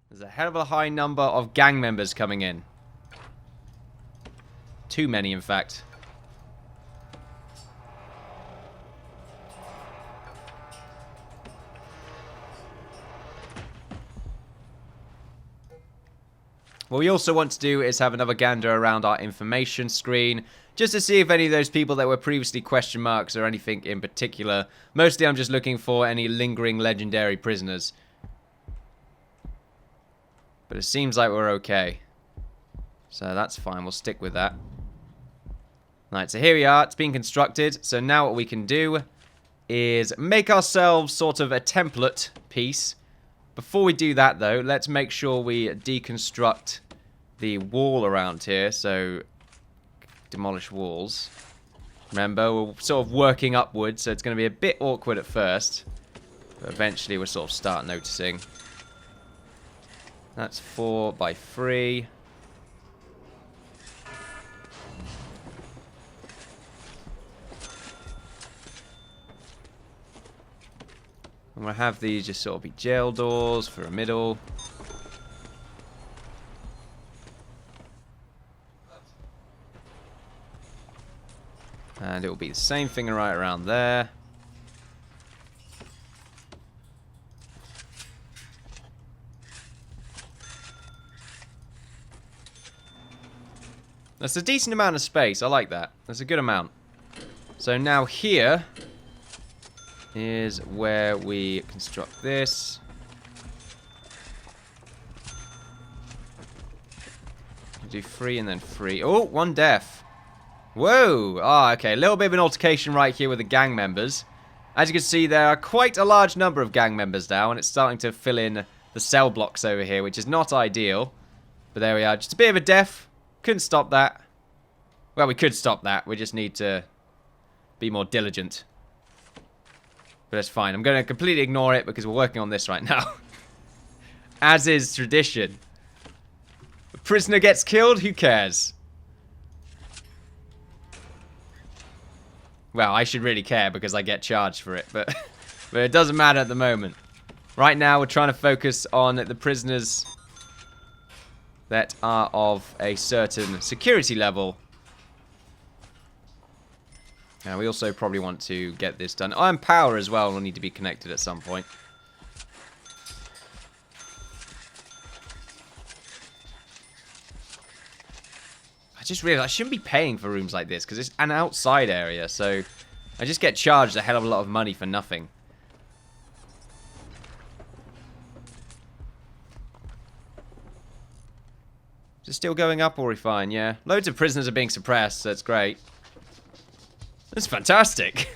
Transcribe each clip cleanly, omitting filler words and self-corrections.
There's a hell of a high number of gang members coming in. Too many, in fact. What we also want to do is have another gander around our information screen, just to see if any of those people that were previously question marks or anything in particular. Mostly I'm just looking for any lingering legendary prisoners. But it seems like we're okay. So that's fine, we'll stick with that. Right, so here we are, it's being constructed. So now what we can do is make ourselves sort of a template piece. Before we do that, though, let's make sure we deconstruct the wall around here. So, demolish walls. Remember, we're sort of working upwards, so it's going to be a bit awkward at first. But eventually, we'll sort of start noticing. That's 4 by 3. And we'll have these just sort of be jail doors for a middle. And it will be the same thing right around there. That's a decent amount of space. I like that. That's a good amount. So now here is where we construct this. Do 3 and then 3. Oh, 1 death. Whoa. Ah, okay. A little bit of an altercation right here with the gang members. As you can see, there are quite a large number of gang members now, and it's starting to fill in the cell blocks over here, which is not ideal. But there we are. Just a bit of a death. Couldn't stop that. Well, we could stop that. We just need to be more diligent. But that's fine. I'm going to completely ignore it because we're working on this right now. As is tradition. A prisoner gets killed, who cares? Well, I should really care because I get charged for it, but it doesn't matter at the moment. Right now, we're trying to focus on the prisoners that are of a certain security level. And we also probably want to get this done. Iron power as well will need to be connected at some point. I just realized I shouldn't be paying for rooms like this because it's an outside area, so I just get charged a hell of a lot of money for nothing. Is it still going up, or are we fine? Yeah. Loads of prisoners are being suppressed, so that's great. That's fantastic.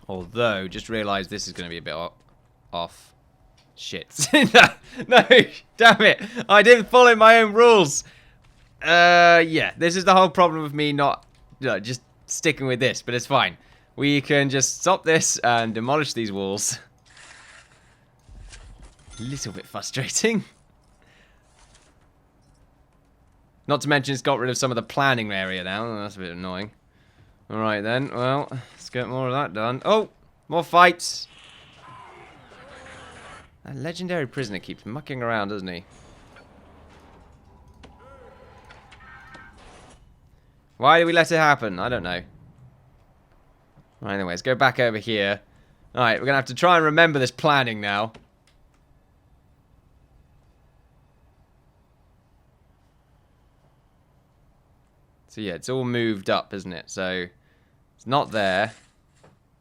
Although, just realised this is going to be a bit off. Shit. No, damn it. I didn't follow my own rules. Yeah, this is the whole problem with me not just sticking with this, but it's fine. We can just stop this and demolish these walls. A little bit frustrating. Not to mention it's got rid of some of the planning area now. That's a bit annoying. Alright then, well, let's get more of that done. Oh, more fights. That legendary prisoner keeps mucking around, doesn't he? Why did we let it happen? I don't know. Right, anyway, let's go back over here. Alright, we're going to have to try and remember this planning now. So yeah, it's all moved up, isn't it? So, it's not there.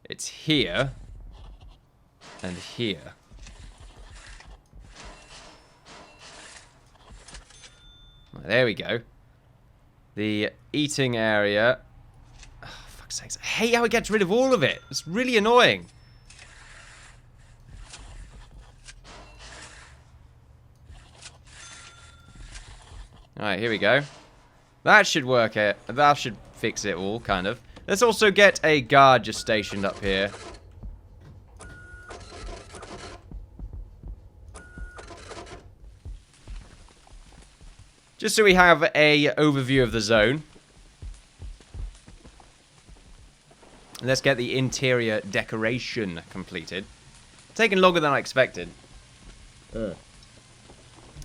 It's here. And here. Right, there we go. The eating area. Oh, fuck's sakes. I hate how it gets rid of all of it. It's really annoying. Alright, here we go. That should work it. That should fix it all, kind of. Let's also get a guard just stationed up here. Just so we have a overview of the zone. Let's get the interior decoration completed. Taking longer than I expected.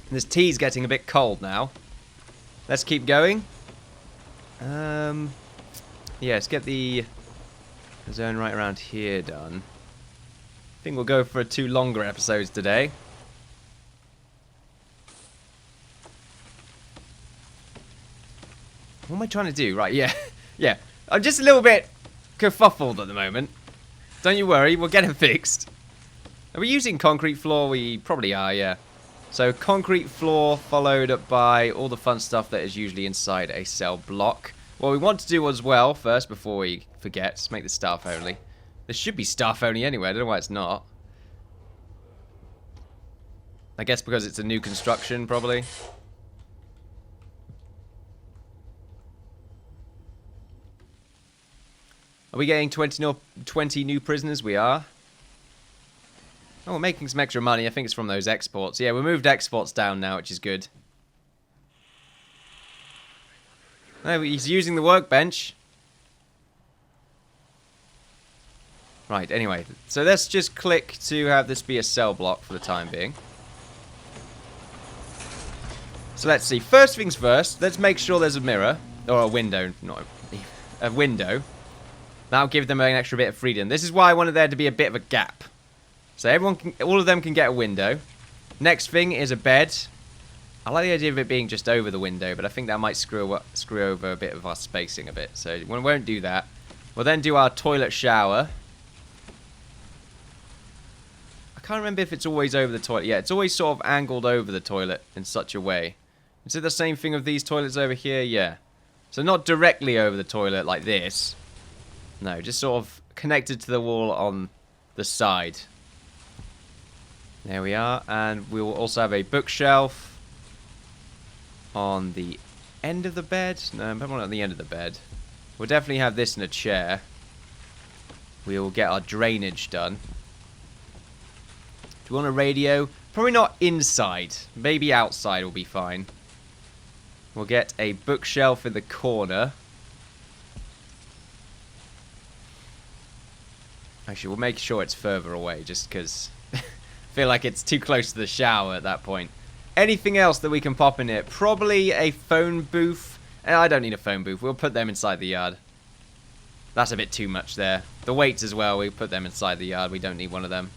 This tea's getting a bit cold now. Let's keep going. Yeah, let's get the zone right around here done. I think we'll go for 2 longer episodes today. What am I trying to do? Right, yeah. Yeah. I'm just a little bit kerfuffled at the moment. Don't you worry, we'll get it fixed. Are we using concrete floor? We probably are, yeah. So concrete floor followed up by all the fun stuff that is usually inside a cell block. What we want to do as well, first, before we forget, is make the staff only. This should be staff only anyway, I don't know why it's not. I guess because it's a new construction, probably. Are we getting 20 new prisoners? We are. Oh, we're making some extra money. I think it's from those exports. Yeah, we moved exports down now, which is good. Oh, he's using the workbench. Right, anyway. So let's just click to have this be a cell block for the time being. So let's see. First things first, let's make sure there's a mirror. Or a window. Not a window. That'll give them an extra bit of freedom. This is why I wanted there to be a bit of a gap. So all of them can get a window. Next thing is a bed. I like the idea of it being just over the window, but I think that might screw over a bit of our spacing a bit. So we won't do that. We'll then do our toilet shower. I can't remember if it's always over the toilet. Yeah, it's always sort of angled over the toilet in such a way. Is it the same thing of these toilets over here? Yeah. So not directly over the toilet like this. No, just sort of connected to the wall on the side. There we are. And we will also have a bookshelf on the end of the bed. No, probably not on the end of the bed. We'll definitely have this in a chair. We will get our drainage done. Do we want a radio? Probably not inside. Maybe outside will be fine. We'll get a bookshelf in the corner. Actually, we'll make sure it's further away, just because I feel like it's too close to the shower at that point. Anything else that we can pop in it? Probably a phone booth. I don't need a phone booth. We'll put them inside the yard. That's a bit too much there. The weights as well, we put them inside the yard. We don't need one of them.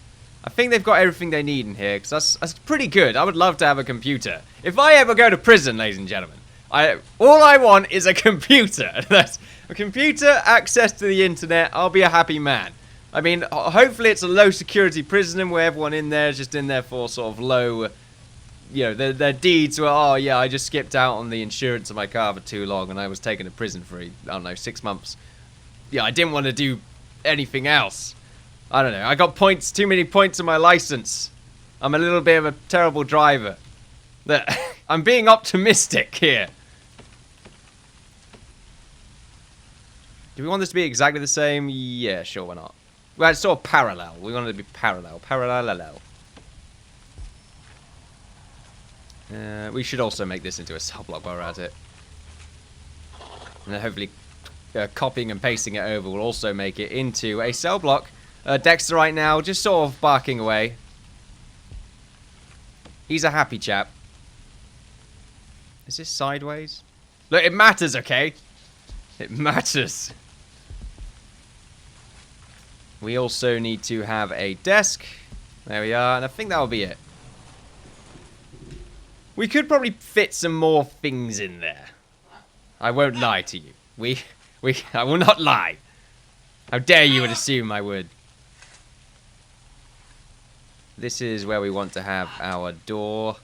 I think they've got everything they need in here, because that's pretty good. I would love to have a computer. If I ever go to prison, ladies and gentlemen, all I want is a computer. That's a computer, access to the internet. I'll be a happy man. I mean, hopefully it's a low-security prison where everyone in there is just in there for sort of low, you know, their deeds were, oh, yeah, I just skipped out on the insurance of my car for too long and I was taken to prison for, I don't know, 6 months. Yeah, I didn't want to do anything else. I don't know. I got points, too many points on my license. I'm a little bit of a terrible driver. I'm being optimistic here. Do we want this to be exactly the same? Yeah, sure, why not? Well, it's sort of parallel. We want it to be parallel. Parallel. We should also make this into a cell block while we're at it. And then hopefully copying and pasting it over will also make it into a cell block. Dexter right now just sort of barking away. He's a happy chap. Is this sideways? Look, it matters, okay? It matters. We also need to have a desk. There we are, and I think that'll be it. We could probably fit some more things in there. I won't lie to you. I will not lie. How dare you would assume I would. This is where we want to have our door.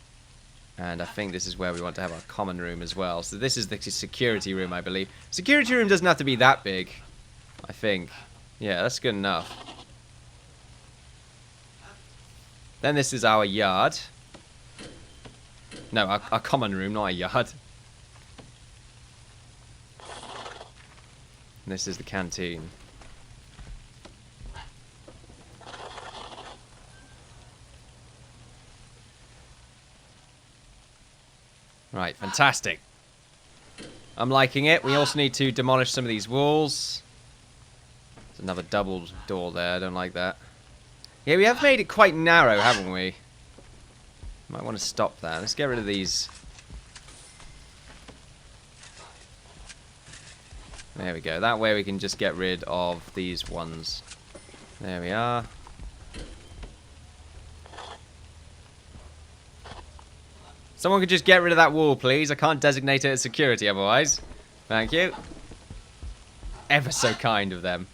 And I think this is where we want to have our common room as well. So this is the security room, I believe. Security room doesn't have to be that big, I think. Yeah, that's good enough. Then this is our yard. No, our common room, not a yard. And this is the canteen. Right, fantastic. I'm liking it. We also need to demolish some of these walls. There's another double door there. I don't like that. Yeah, we have made it quite narrow, haven't we? Might want to stop that. Let's get rid of these. There we go. That way we can just get rid of these ones. There we are. Someone could just get rid of that wall, please. I can't designate it as security otherwise. Thank you. Ever so kind of them.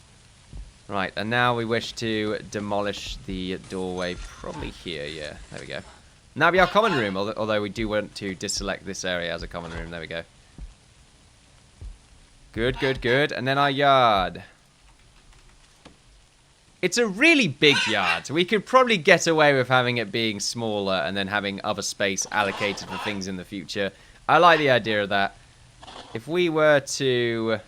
Right, and now we wish to demolish the doorway. Probably here, yeah. There we go. And that'll be our common room, although we do want to deselect this area as a common room. There we go. Good, good, good. And then our yard. It's a really big yard. We could probably get away with having it being smaller and then having other space allocated for things in the future. I like the idea of that. If we were to...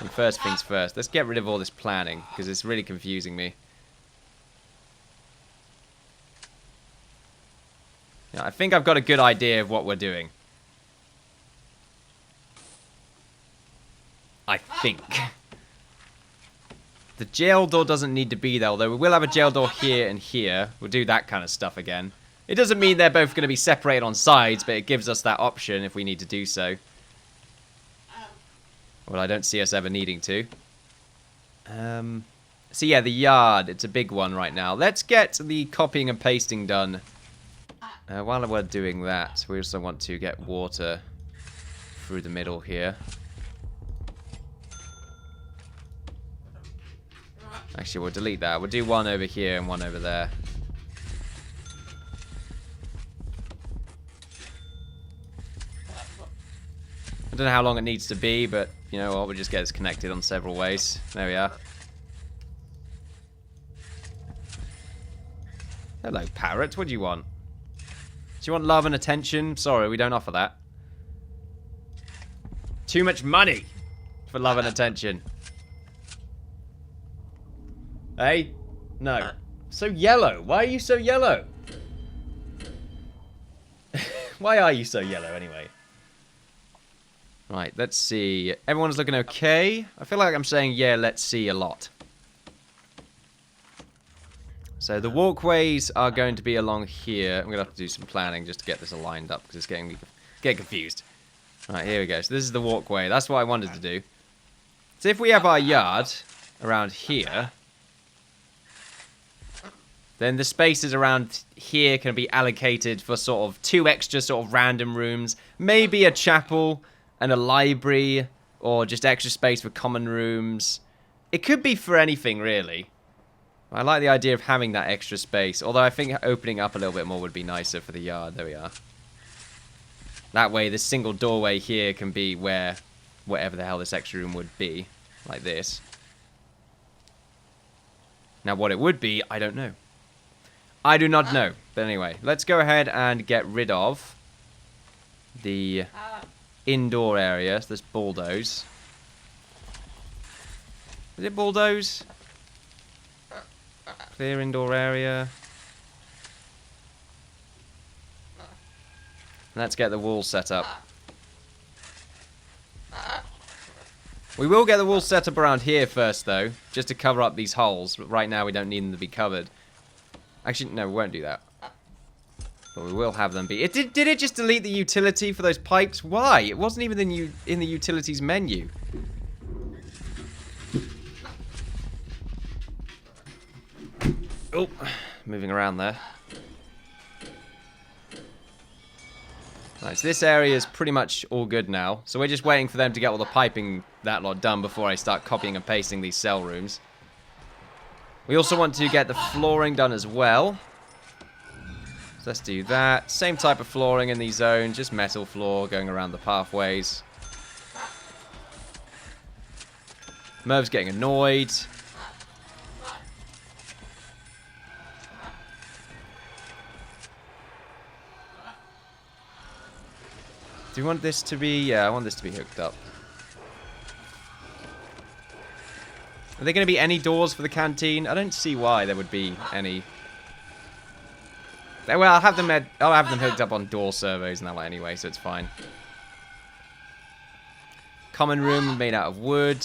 And first things first, let's get rid of all this planning, because it's really confusing me. Yeah, I think I've got a good idea of what we're doing. I think. The jail door doesn't need to be there, although we will have a jail door here and here. We'll do that kind of stuff again. It doesn't mean they're both going to be separated on sides, but it gives us that option if we need to do so. Well, I don't see us ever needing to. So yeah, the yard. It's a big one right now. Let's get the copying and pasting done. While we're doing that, we also want to get water through the middle here. Actually, we'll delete that. We'll do one over here and one over there. I don't know how long it needs to be, but you know what? We'll just get this connected on several ways. There we are. Hello, parrot. What do you want? Do you want love and attention? Sorry, we don't offer that. Too much money for love and attention. Hey? No. So yellow. Why are you so yellow? Why are you so yellow, anyway? Right, let's see. Everyone's looking okay. I feel like I'm saying, yeah, let's see a lot. So the walkways are going to be along here. I'm going to have to do some planning just to get this aligned up because it's getting confused. Right, here we go. So this is the walkway. That's what I wanted to do. So if we have our yard around here, then the spaces around here can be allocated for sort of 2 extra sort of random rooms. Maybe a chapel and a library, or just extra space for common rooms. It could be for anything, really. I like the idea of having that extra space, although I think opening up a little bit more would be nicer for the yard. There we are. That way, this single doorway here can be where whatever the hell this extra room would be, like this. Now, what it would be, I don't know. I do not know. But anyway, let's go ahead and get rid of the indoor area. So let's bulldoze. Is it bulldoze? Clear indoor area. Let's get the wall set up. We will get the wall set up around here first, though, just to cover up these holes. But right now, we don't need them to be covered. Actually, no, we won't do that. But we will have them be. Did it just delete the utility for those pipes? Why? It wasn't even in the utilities menu. Oh, moving around there. Right, so this area is pretty much all good now. So we're just waiting for them to get all the piping that lot done before I start copying and pasting these cell rooms. We also want to get the flooring done as well. So let's do that. Same type of flooring in these zones, just metal floor going around the pathways. Merv's getting annoyed. Do you want this to be... Yeah, I want this to be hooked up. Are there going to be any doors for the canteen? I don't see why there would be any. Well, I'll have them hooked up on door servos and that way anyway, so it's fine. Common room made out of wood.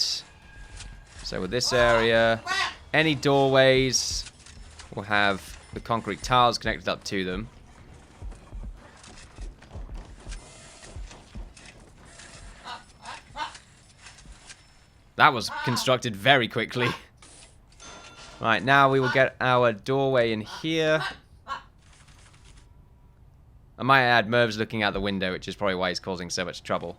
So with this area, any doorways will have the concrete tiles connected up to them. That was constructed very quickly. Right, now we will get our doorway in here. I might add Merv's looking out the window, which is probably why he's causing so much trouble.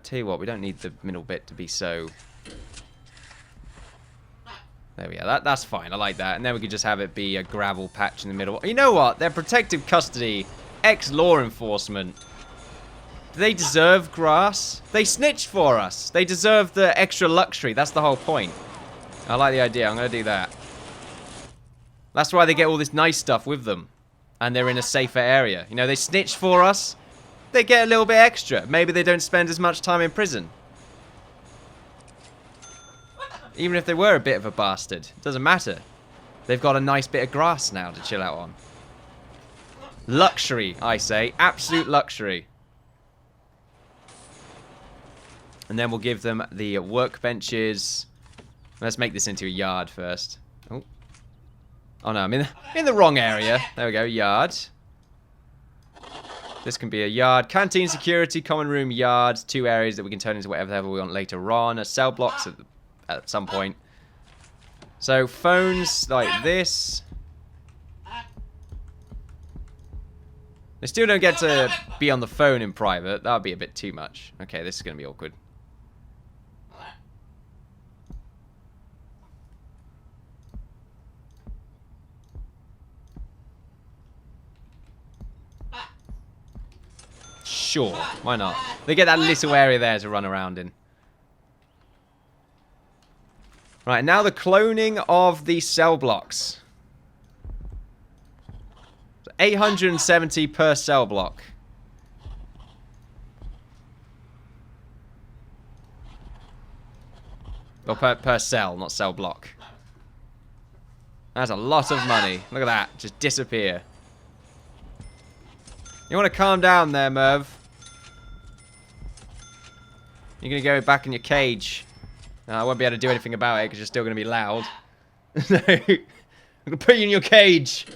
Tell you what, we don't need the middle bit to be so... There we go, that's fine, I like that. And then we could just have it be a gravel patch in the middle. You know what, they're protective custody, ex-law enforcement. Do they deserve grass? They snitched for us. They deserve the extra luxury, that's the whole point. I like the idea, I'm going to do that. That's why they get all this nice stuff with them. And they're in a safer area. You know, they snitched for us. They get a little bit extra. Maybe they don't spend as much time in prison. Even if they were a bit of a bastard. It doesn't matter. They've got a nice bit of grass now to chill out on. Luxury, I say. Absolute luxury. And then we'll give them the workbenches. Let's make this into a yard first. Oh, no, I'm in the wrong area. There we go, yard. This can be a yard. Canteen, security, common room, yard. 2 areas that we can turn into whatever we want later on. Cell blocks at some point. So phones like this. They still don't get to be on the phone in private. That would be a bit too much. Okay, this is going to be awkward. Sure, why not? They get that little area there to run around in. Right, now the cloning of the cell blocks. 870 per cell block. Or per cell, not cell block. That's a lot of money. Look at that, just disappear. You want to calm down there, Merv? You're going to go back in your cage. I won't be able to do anything about it because you're still going to be loud. So, I'm going to put you in your cage.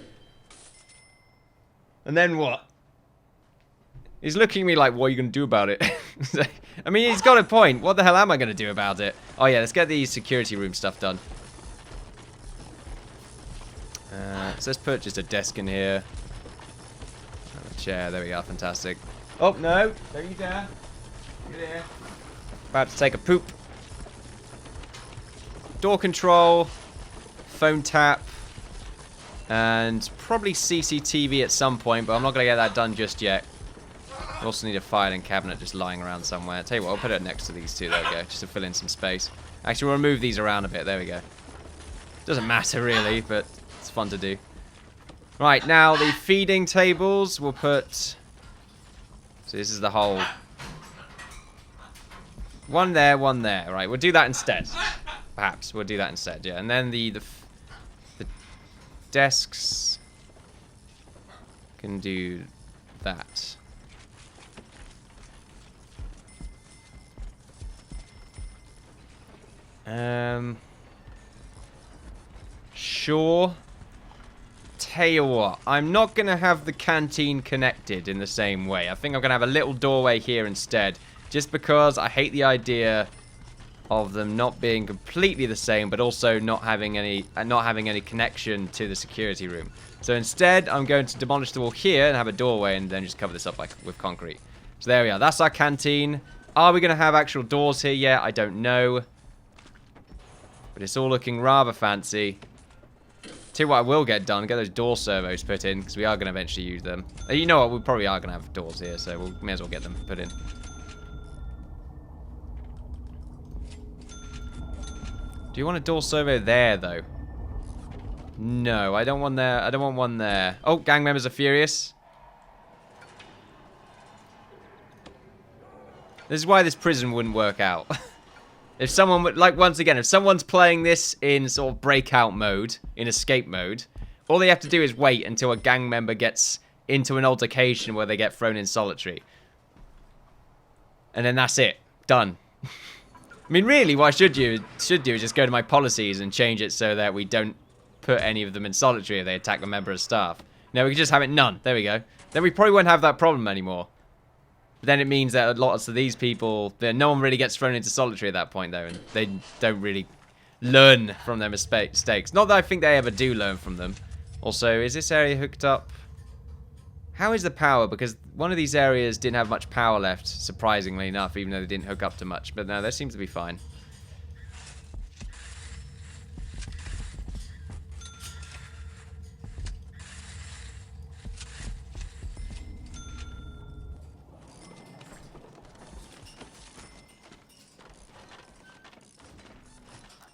And then what? He's looking at me like, what are you going to do about it? I mean, he's got a point. What the hell am I going to do about it? Oh, yeah, let's get the security room stuff done. So let's put just a desk in here. A chair, there we are, fantastic. Oh, no, don't you dare. Get here. About to take a poop. Door control, phone tap, and probably CCTV at some point, but I'm not going to get that done just yet. I also need a filing cabinet just lying around somewhere. Tell you what, I'll put it next to these two, there we go, just to fill in some space. Actually, we'll move these around a bit, there we go. Doesn't matter really, but it's fun to do. Right, now the feeding tables, we'll put... So this is the whole... One there, one there. Right, we'll do that instead. Perhaps we'll do that instead, yeah. And then the desks can do that. Sure. Tell you what, I'm not going to have the canteen connected in the same way. I think I'm going to have a little doorway here instead. Just because I hate the idea of them not being completely the same, but also not having any connection to the security room. So instead, I'm going to demolish the wall here and have a doorway, and then just cover this up with concrete. So there we are. That's our canteen. Are we going to have actual doors here yet? I don't know. But it's all looking rather fancy. Tell you what I will get done, get those door servos put in, because we are going to eventually use them. You know what, we probably are going to have doors here, so we may as well get them put in. Do you want a door servo there, though? No, I don't want there. I don't want one there. Oh, gang members are furious. This is why this prison wouldn't work out. If someone would, like, once again, if someone's playing this in sort of breakout mode, in escape mode, all they have to do is wait until a gang member gets into an altercation where they get thrown in solitary. And then that's it. Done. I mean, really, what I should do is just go to my policies and change it so that we don't put any of them in solitary if they attack a member of staff. No, we can just have it none. There we go. Then we probably won't have that problem anymore. But then it means that lots of these people, no one really gets thrown into solitary at that point, though, and they don't really learn from their mistakes. Not that I think they ever do learn from them. Also, is this area hooked up? How is the power? Because one of these areas didn't have much power left, surprisingly enough, even though they didn't hook up to much. But no, that seems to be fine.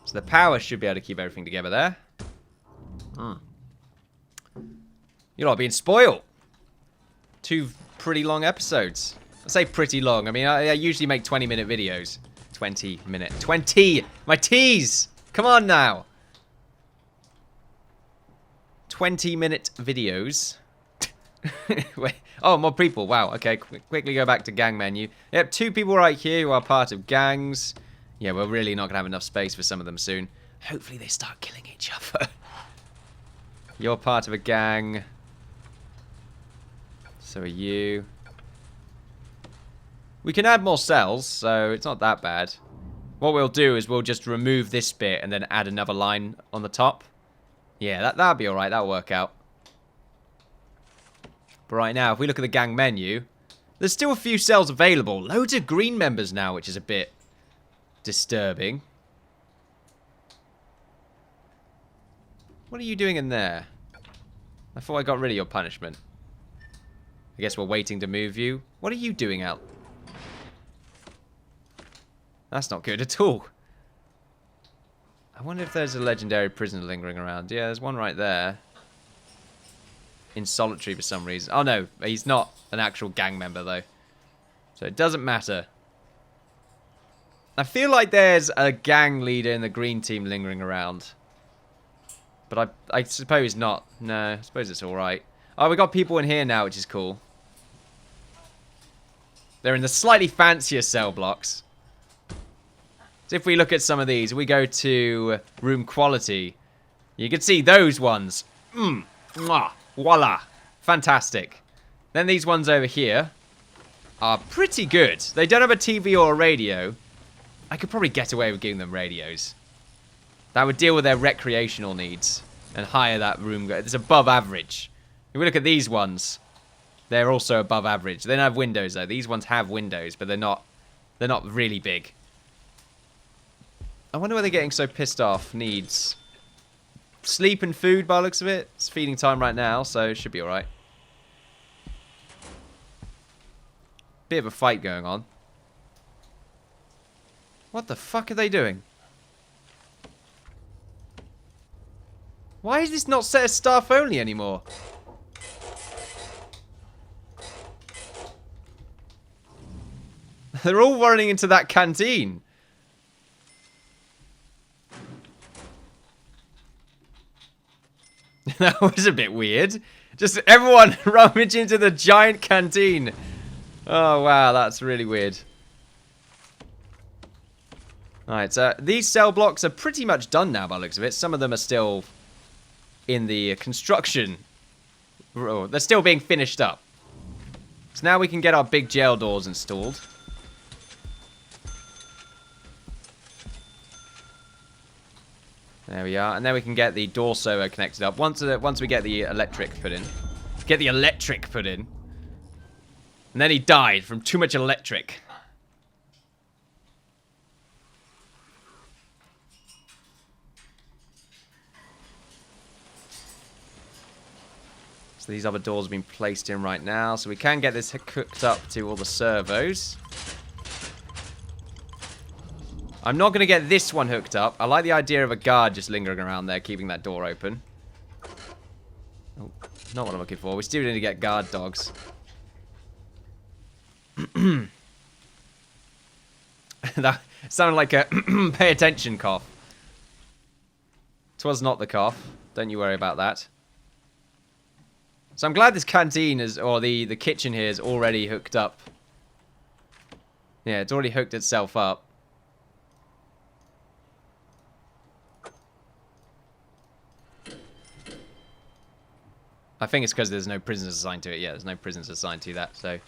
So the power should be able to keep everything together there. You're not being spoiled. 2 pretty long episodes. I say pretty long. I mean, I usually make 20-minute videos. 20-minute. 20! My T's! Come on now! 20-minute videos. Wait. Oh, more people. Wow. Okay, quickly go back to gang menu. Yep, 2 people right here who are part of gangs. Yeah, we're really not going to have enough space for some of them soon. Hopefully they start killing each other. You're part of a gang. So are you. We can add more cells, so it's not that bad. What we'll do is we'll just remove this bit and then add another line on the top. Yeah, that'll be alright. That'll work out. But right now, if we look at the gang menu, there's still a few cells available. Loads of green members now, which is a bit disturbing. What are you doing in there? I thought I got rid of your punishment. I guess we're waiting to move you. What are you doing out? That's not good at all. I wonder if there's a legendary prisoner lingering around. Yeah, there's one right there. In solitary for some reason. Oh no, he's not an actual gang member though. So it doesn't matter. I feel like there's a gang leader in the green team lingering around. But I suppose not. No, I suppose it's alright. Oh, we got people in here now, which is cool. They're in the slightly fancier cell blocks. So if we look at some of these, we go to room quality. You can see those ones. Voila. Fantastic. Then these ones over here are pretty good. They don't have a TV or a radio. I could probably get away with giving them radios. That would deal with their recreational needs and higher that room. It's above average. If we look at these ones, they're also above average. They don't have windows though. These ones have windows, but they're not really big. I wonder why they're getting so pissed off. Needs sleep and food by the looks of it. It's feeding time right now, so it should be alright. Bit of a fight going on. What the fuck are they doing? Why is this not set as staff only anymore? They're all running into that canteen. That was a bit weird. Just everyone rummage into the giant canteen. Oh, wow, that's really weird. Alright, so these cell blocks are pretty much done now by the looks of it. Some of them are still in the construction. Oh, they're still being finished up. So now we can get our big jail doors installed. There we are. And then we can get the door servo connected up. Once we get the electric put in. Get the electric put in. And then he died from too much electric. So these other doors have been placed in right now. So we can get this hooked up to all the servos. I'm not going to get this one hooked up. I like the idea of a guard just lingering around there, keeping that door open. Oh, not what I'm looking for. We still need to get guard dogs. That sounded like a pay attention cough. 'Twas not the cough. Don't you worry about that. So I'm glad this canteen is, or the kitchen here is already hooked up. Yeah, it's already hooked itself up. I think it's because there's no prisoners assigned to it. Yeah, there's no prisoners assigned to that, so it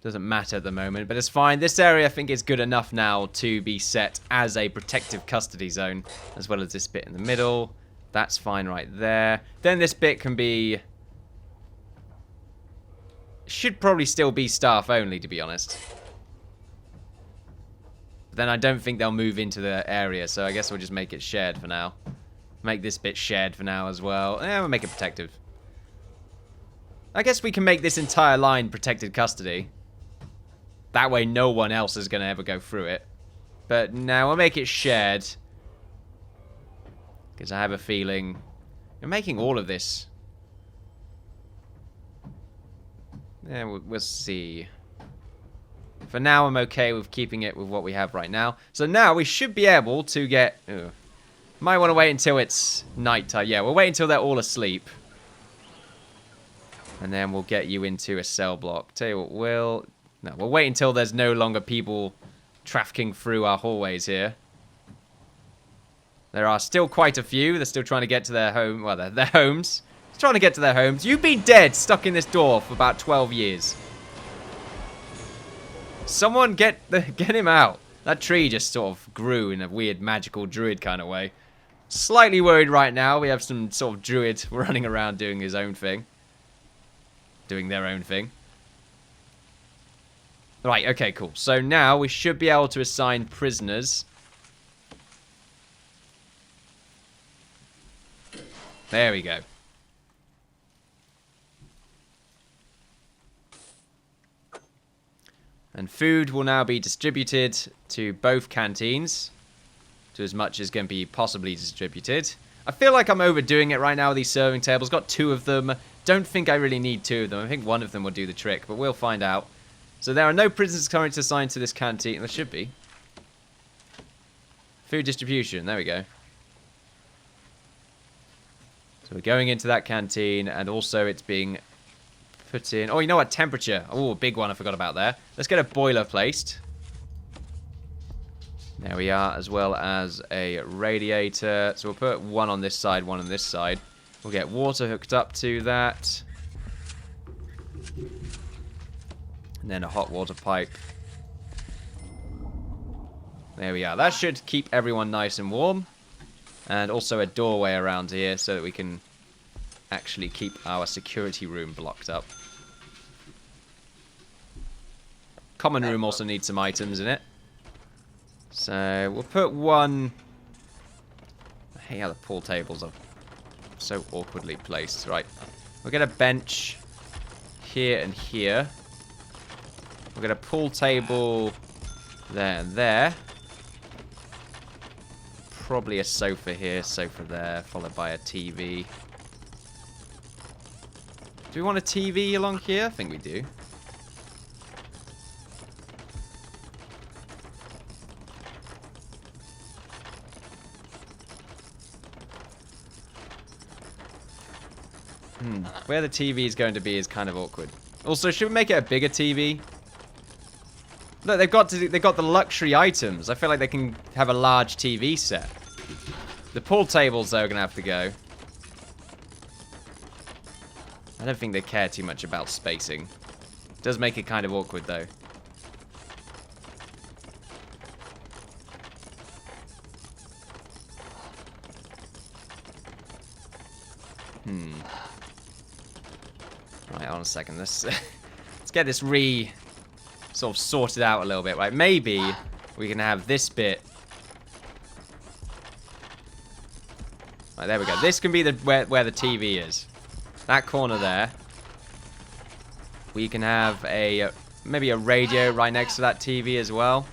doesn't matter at the moment. But it's fine. This area, I think, is good enough now to be set as a protective custody zone, as well as this bit in the middle. That's fine right there. Then this bit can be... should probably still be staff only, to be honest. But then I don't think they'll move into the area, so I guess we'll just make it shared for now. Make this bit shared for now as well. Yeah, we'll make it protective. I guess we can make this entire line protected custody. That way no one else is going to ever go through it. But now we'll make it shared. Because I have a feeling... you're making all of this. Yeah, we'll see. For now, I'm okay with keeping it with what we have right now. So now we should be able to get... ugh. Might want to wait until it's night time. Yeah, we'll wait until they're all asleep. And then we'll get you into a cell block. Tell you what, we'll wait until there's no longer people trafficking through our hallways here. There are still quite a few. They're still trying to get to their home. Well, their homes. They're trying to get to their homes. You've been dead, stuck in this door for about 12 years. Someone get him out. That tree just sort of grew in a weird magical druid kind of way. Slightly worried right now. We have some sort of druid running around doing his own thing. Doing their own thing. Right, okay, cool. So now we should be able to assign prisoners. There we go. And food will now be distributed to both canteens. To as much as can be possibly distributed. I feel like I'm overdoing it right now with these serving tables. Got 2 of them. Don't think I really need 2 of them. I think 1 of them will do the trick, but we'll find out. So there are no prisoners currently assigned to this canteen. There should be. Food distribution. There we go. So we're going into that canteen, and also it's being put in... oh, you know what? Temperature. Oh, big one I forgot about there. Let's get a boiler placed. There we are, as well as a radiator. So we'll put 1 on this side, 1 on this side. We'll get water hooked up to that. And then a hot water pipe. There we are. That should keep everyone nice and warm. And also a doorway around here so that we can actually keep our security room blocked up. Common room also needs some items in it. So we'll put 1... I hate how the pool tables are so awkwardly placed. Right. We'll get a bench here and here. We'll get a pool table there and there. Probably a sofa here, sofa there, followed by a TV. Do we want a TV along here? I think we do. Where the TV is going to be is kind of awkward. Also, should we make it a bigger TV? Look, they've got the luxury items. I feel like they can have a large TV set. The pool tables, though, are going to have to go. I don't think they care too much about spacing. It does make it kind of awkward, though. Right, hold on a second. Let's get this sort of sorted out a little bit, right? Maybe we can have this bit. Right, there we go. This can be where the TV is. That corner there. We can have maybe a radio right next to that TV as well.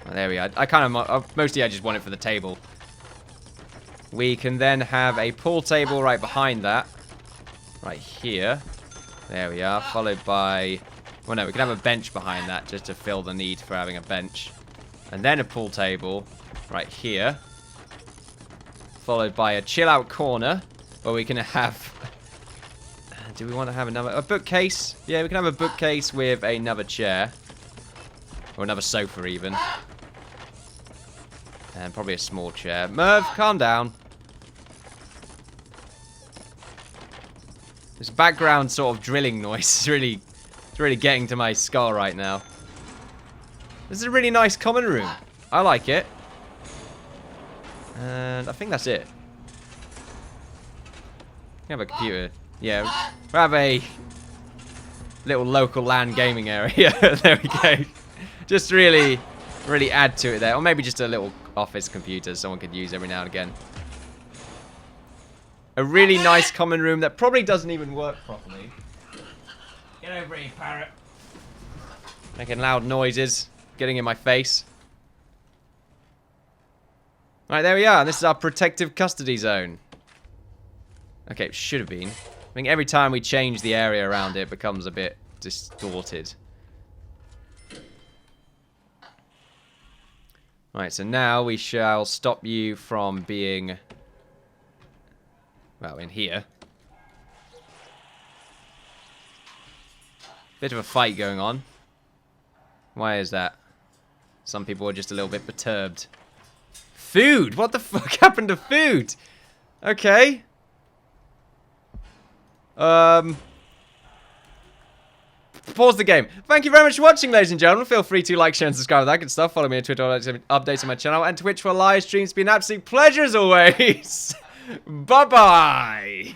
Oh, there we are. Mostly I just want it for the table. We can then have a pool table right behind that. Right here. There we are. Followed by Well, no, we can have a bench behind that just to fill the need for having a bench. And then a pool table right here. Followed by a chill-out corner where we can have... Do we want to have a bookcase? Yeah, we can have a bookcase with another chair. Or another sofa, even. And probably a small chair. Merv, calm down. This background sort of drilling noise is really getting to my skull right now. This is a really nice common room. I like it. And I think that's it. We have a computer. Yeah, we have a little local LAN gaming area. There we go. Just really add to it there. Or maybe just a little office computer someone could use every now and again. A really nice common room that probably doesn't even work properly. Get over here, parrot. Making loud noises. Getting in my face. Right, there we are. This is our protective custody zone. Okay, it should have been. I think every time we change the area around it becomes a bit distorted. Right, so now we shall stop you from being... Well, in here. Bit of a fight going on. Why is that? Some people are just a little bit perturbed. Food! What the fuck happened to food? Okay. Pause the game. Thank you very much for watching, ladies and gentlemen. Feel free to like, share, and subscribe to that good stuff. Follow me on Twitter for updates on my channel and Twitch for live streams. It's been an absolute pleasure as always. Bye-bye.